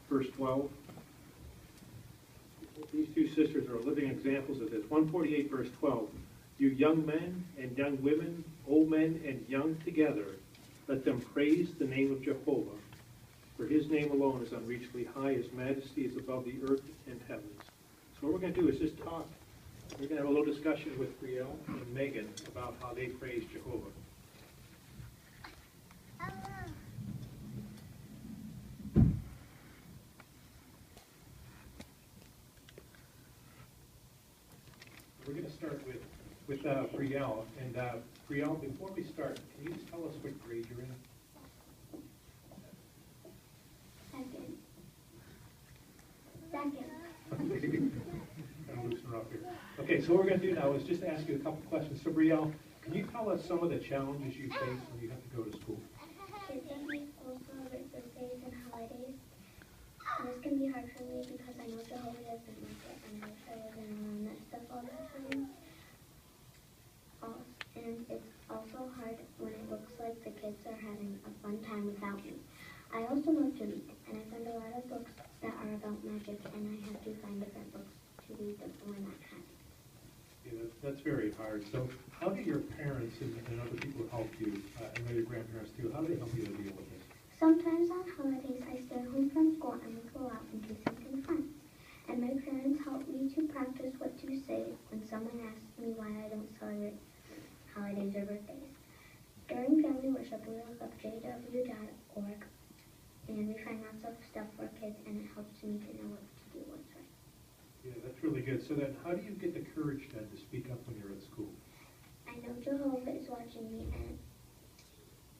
verse 12. These two sisters are living examples of this. 148, verse 12. You young men and young women, old men and young together, let them praise the name of Jehovah. For his name alone is unreachably high. His majesty is above the earth and heavens. So what we're going to do is just talk. We're going to have a little discussion with Brielle and Maegan about how they praise Jehovah. We're going to start with Brielle. And Brielle, before we start, can you just tell us what grade you're in? Second. Kind of loosen her up here. Okay, so what we're going to do now is just ask you a couple questions. So Brielle, can you tell us some of the challenges you face when you have to go to school? Kids have me school for birthdays and holidays. And this can be hard for me because I know Jehovah doesn't like it, and I wish I wasn't around that stuff all the time. And it's also hard when it looks like the kids are having a fun time without me. I also love to read, and I find a lot of books that are about magic, and I have to find different books to read them when I can. Yeah, that's very hard. So how do your parents and other people help you, and maybe your grandparents too, how do they help you to deal with this? Sometimes on holidays I stay home from school and we go out and do something fun. And my parents help me to practice what to say when someone asks me why I don't celebrate holidays or birthdays. During family worship, we look up jw.org and we find lots of stuff for kids, and it helps me to know what to do, what's right. Yeah, that's really good. So then how do you get the courage then to speak up when you're at school? I know Jehovah is watching me, and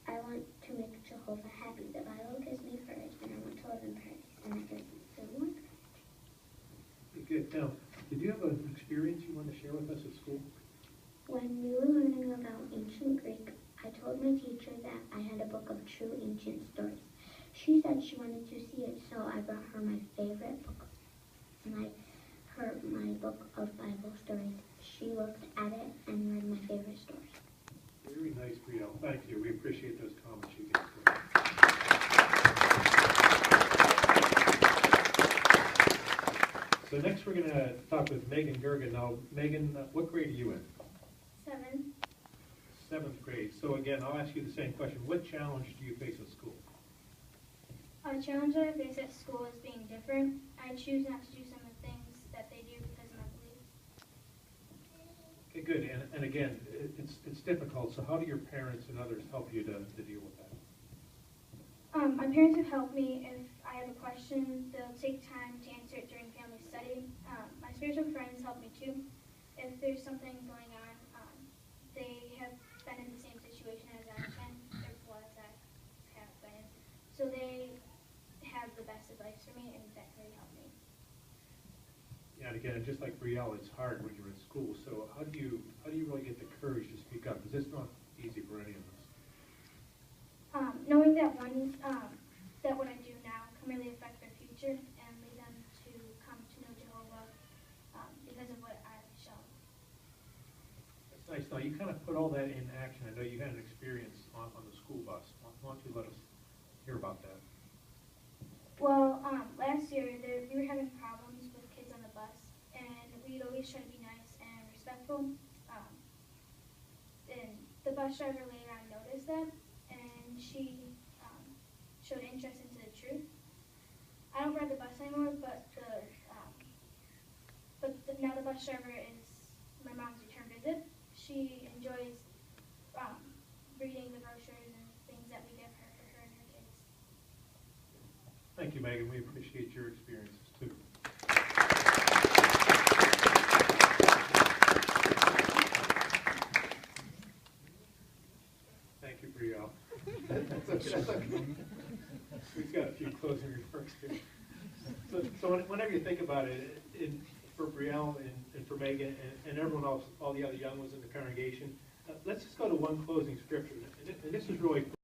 I want to make Jehovah happy. The Bible gives me courage, and I want to live in paradise, and that gives me so much courage. Good. Now, did you have an experience you want to share with us at school? When we were learning about ancient Greek, I told my teacher that I had a book of true ancient stories. She said she wanted to see it, so I brought her my favorite book, my book of Bible stories. She looked at it and read my favorite stories. Very nice, Brielle. Thank you. We appreciate those comments you gave us. So next we're going to talk with Maegan Gergen. Now, Maegan, what grade are you in? 7. 7th grade. So again, I'll ask you the same question. What challenge do you face at school? A challenge that I face at school is being different. I choose not to do some of the things that they do because of my beliefs. Okay, good. And again, it's difficult. So how do your parents and others help you to deal with that? My parents have helped me. If I have a question, they'll take time to answer it during family study. My spiritual friends help me too. If there's something going on, they have been in the same situation as I can, or as I have been. So they have the best advice for me, and that really helped me. Yeah, and again, just like Brielle, it's hard when you're in school. So how do you really get the courage to speak up? Because it's not easy for any of us. Knowing that that what I do now can really affect their future and lead them to come to know Jehovah because of what I've shown. That's nice. Now, you kind of put all that in action. I know you had an experience on the school bus. Why don't you let us hear about that? Well, last year we were having problems with kids on the bus, and we'd always try to be nice and respectful. And the bus driver later on noticed that, and she showed interest into the truth. I don't ride the bus anymore, but now the bus driver is my mom's return visit. She enjoys reading the brochures and things that we give her for her and her kids. Thank you, Maegan. We appreciate your experiences, too. Thank you, Brielle. That's okay. We've got a few closing remarks here. So whenever you think about it, for Brielle and for Maegan and everyone else, all the other young ones in the congregation, let's just go to one closing scripture. And this is really